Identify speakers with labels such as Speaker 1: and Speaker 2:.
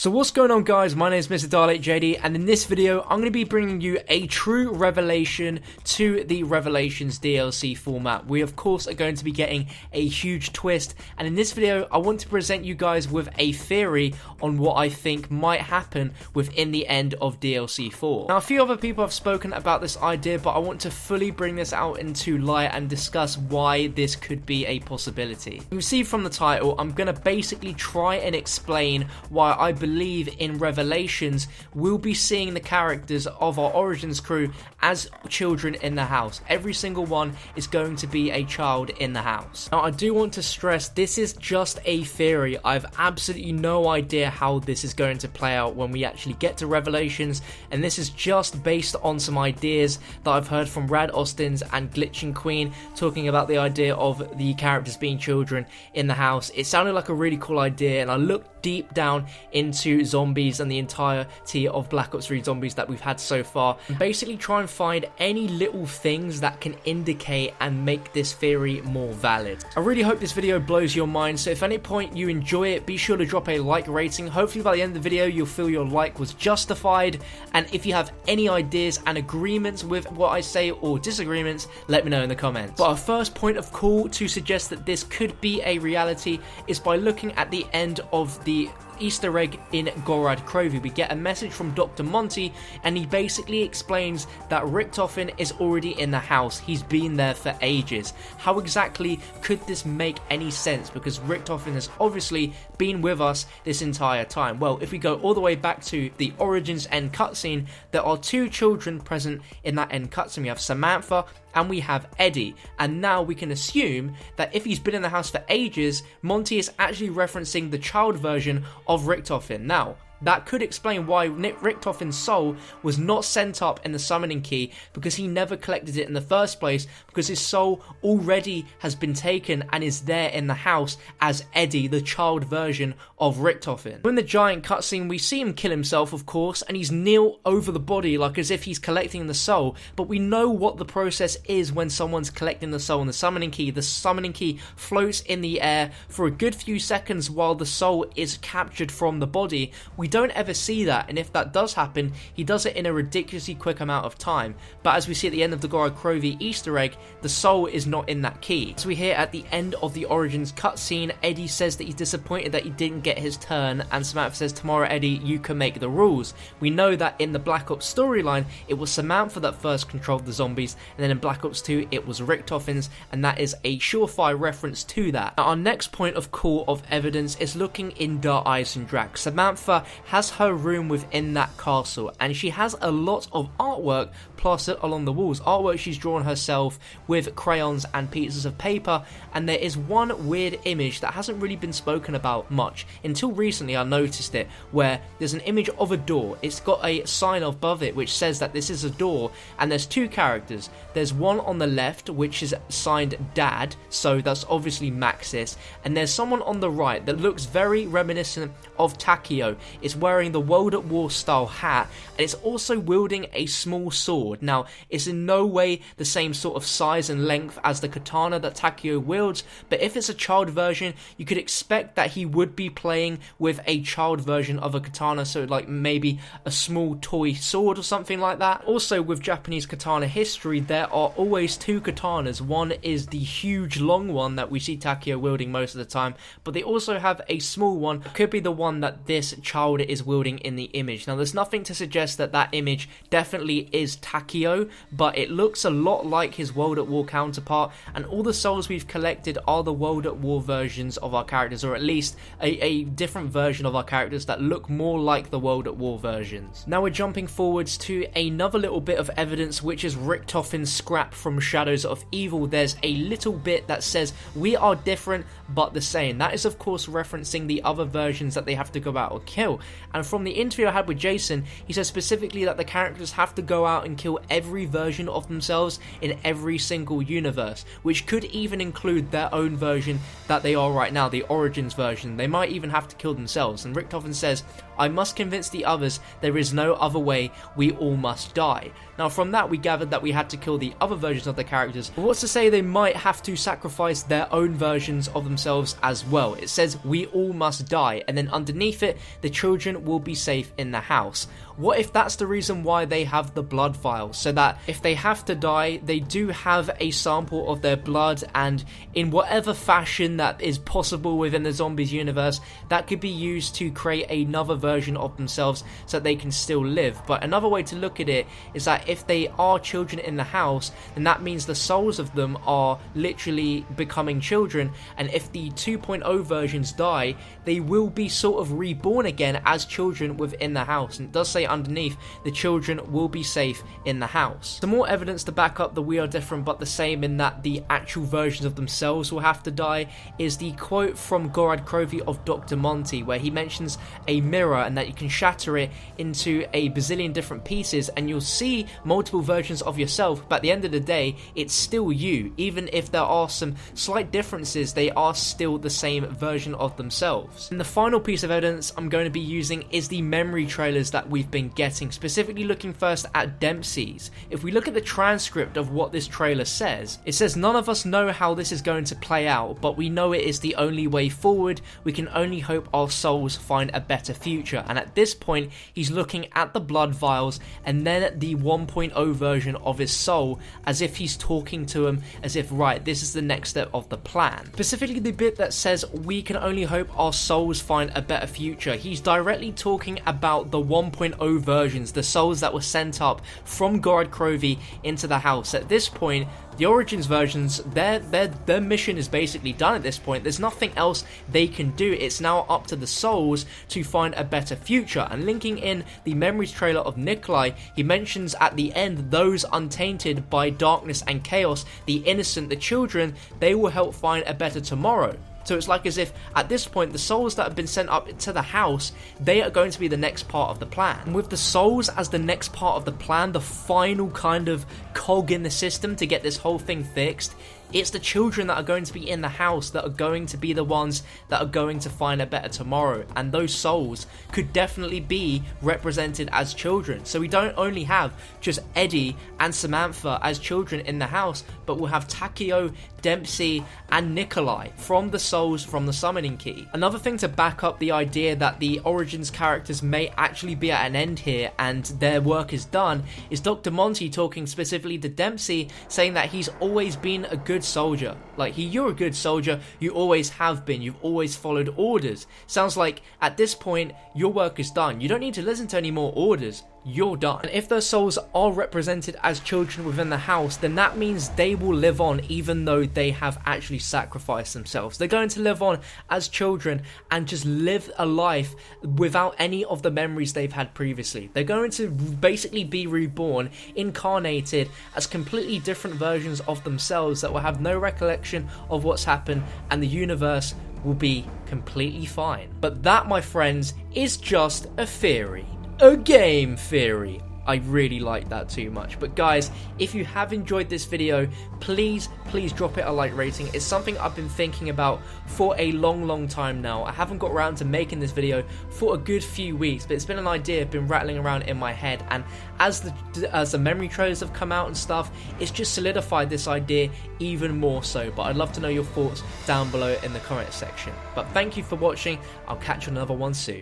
Speaker 1: So what's going on, guys? My name is Mr. Dalek JD, and in this video I'm going to be bringing you a true revelation to the Revelations DLC format. We of course are going to be getting a huge twist, and in this video I want to present you guys with a theory on what I think might happen within the end of DLC 4. Now, a few other people have spoken about this idea, but I want to fully bring this out into light and discuss why this could be a possibility. You see from the title, I'm going to basically try and explain why I believe in Revelations we'll be seeing the characters of our Origins crew as children in the house. Every single one is going to be a child in the house. Now, I do want to stress this is just a theory. I have absolutely no idea how this is going to play out when we actually get to Revelations, and this is just based on some ideas that I've heard from Rad Austins and Glitching Queen talking about the idea of the characters being children in the house. It sounded like a really cool idea, and I looked deep down into zombies and the entirety of Black Ops 3 zombies that we've had so far, and basically try and find any little things that can indicate and make this theory more valid. I really hope this video blows your mind, so if at any point you enjoy it, be sure to drop a like rating. Hopefully by the end of the video you'll feel your like was justified, and if you have any ideas and agreements with what I say or disagreements, let me know in the comments. But our first point of call to suggest that this could be a reality is by looking at the end of the Easter egg in Gorod Krovi. We get a message from Dr. Monty, and he basically explains that Richtofen is already in the house. He's been there for ages. How exactly could this make any sense? Because Richtofen has obviously been with us this entire time. Well, if we go all the way back to the Origins end cutscene, there are two children present in that end cutscene. We have Samantha and we have Eddie, and now we can assume that if he's been in the house for ages, Monty is actually referencing the child version of Richtofen. Now, that could explain why Richtofen's soul was not sent up in the summoning key, because he never collected it in the first place, because his soul already has been taken and is there in the house as Eddie, the child version of Richtofen. In the giant cutscene, we see him kill himself, of course, and he's kneel over the body like as if he's collecting the soul, but we know what the process is when someone's collecting the soul in the summoning key. The summoning key floats in the air for a good few seconds while the soul is captured from the body. We don't ever see that, and if that does happen, he does it in a ridiculously quick amount of time. But as we see at the end of the Gorod Krovi Easter egg, the soul is not in that key. So we hear at the end of the Origins cutscene, Eddie says that he's disappointed that he didn't get his turn, and Samantha says, "Tomorrow, Eddie, you can make the rules." We know that in the Black Ops storyline, it was Samantha that first controlled the zombies, and then in Black Ops 2, it was Richtofen's, and that is a surefire reference to that. Now, our next point of call of evidence is looking in Dark Eisendrache. Samantha has her room within that castle, and she has a lot of artwork plastered along the walls. Artwork she's drawn herself with crayons and pieces of paper, and there is one weird image that hasn't really been spoken about much. Until recently I noticed it, where there's an image of a door. It's got a sign above it which says that this is a door, and there's two characters. There's one on the left which is signed Dad, so that's obviously Maxis, and there's someone on the right that looks very reminiscent of Takio. It's wearing the World at War style hat, and it's also wielding a small sword. Now, it's in no way the same sort of size and length as the katana that Takio wields, but if it's a child version, you could expect that he would be playing with a child version of a katana, so like maybe a small toy sword or something like that. Also, with Japanese katana history, there are always two katanas. One is the huge long one that we see Takio wielding most of the time, but they also have a small one. It could be the one that this child is wielding in the image. Now, there's nothing to suggest that that image definitely is Takio, but it looks a lot like his World at War counterpart, and all the souls we've collected are the World at War versions of our characters, or at least a different version of our characters that look more like the World at War versions. Now we're jumping forwards to another little bit of evidence, which is Richtofen's scrap from Shadows of Evil. There's a little bit that says, "We are different but the same." That is of course referencing the other versions that they have to go out and kill, and from the interview I had with Jason, he said specifically that the characters have to go out and kill every version of themselves in every single universe, which could even include their own version that they are right now, the Origins version. They might even have to kill themselves, and Richtofen says, "I must convince the others there is no other way, we all must die." Now from that we gathered that we had to kill the other versions of the characters, but what's to say they might have to sacrifice their own versions of themselves as well? It says we all must die, and then underneath it the children children will be safe in the house. What if that's the reason why they have the blood vials, so that if they have to die, they do have a sample of their blood, and in whatever fashion that is possible within the zombies universe, that could be used to create another version of themselves so that they can still live. But another way to look at it is that if they are children in the house, then that means the souls of them are literally becoming children, and if the 2.0 versions die, they will be sort of reborn again as children within the house. And it does say underneath, the children will be safe in the house. Some more evidence to back up that we are different but the same in that the actual versions of themselves will have to die is the quote from Gorad Krovi of Dr. Monty, where he mentions a mirror and that you can shatter it into a bazillion different pieces and you'll see multiple versions of yourself, but at the end of the day, it's still you. Even if there are some slight differences, they are still the same version of themselves. And the final piece of evidence I'm going to be using is the memory trailers that we've been getting, specifically looking first at Dempsey's. If we look at the transcript of what this trailer says, it says, "None of us know how this is going to play out, but we know it is the only way forward. We can only hope our souls find a better future." And at this point, he's looking at the blood vials and then the 1.0 version of his soul, as if he's talking to him, as if, right, this is the next step of the plan. Specifically the bit that says, "We can only hope our souls find a better future." He's directly talking about the 1.0 versions, the souls that were sent up from Gorad Krovi into the house. At this point, the Origins versions, their mission is basically done at this point. There's nothing else they can do. It's now up to the souls to find a better future. And linking in the Memories trailer of Nikolai, he mentions at the end, those untainted by darkness and chaos, the innocent, the children, they will help find a better tomorrow. So it's like as if at this point the souls that have been sent up to the house, they are going to be the next part of the plan. And with the souls as the next part of the plan, the final kind of cog in the system to get this whole thing fixed, it's the children that are going to be in the house that are going to be the ones that are going to find a better tomorrow. And those souls could definitely be represented as children. So we don't only have just Eddie and Samantha as children in the house, but we'll have Takeo, Dempsey, and Nikolai from the souls from the summoning key. Another thing to back up the idea that the Origins characters may actually be at an end here and their work is done is Dr. Monty talking specifically to Dempsey, saying that he's always been a good soldier. Like, you're a good soldier, you always have been, you've always followed orders. Sounds like at this point your work is done, you don't need to listen to any more orders, you're done. And if those souls are represented as children within the house, then that means they will live on even though they have actually sacrificed themselves. They're going to live on as children and just live a life without any of the memories they've had previously. They're going to basically be reborn, incarnated as completely different versions of themselves that will have no recollection of what's happened, and the universe will be completely fine. But that, my friends, is just a theory. A game theory. I really like that too much. But guys, if you have enjoyed this video, please drop it a like rating. It's something I've been thinking about for a long time now. I haven't got around to making this video for a good few weeks, but it's been an idea been rattling around in my head, and as the memory trailers have come out and stuff, it's just solidified this idea even more so. But I'd love to know your thoughts down below in the comment section. But thank you for watching. I'll catch you on another one soon.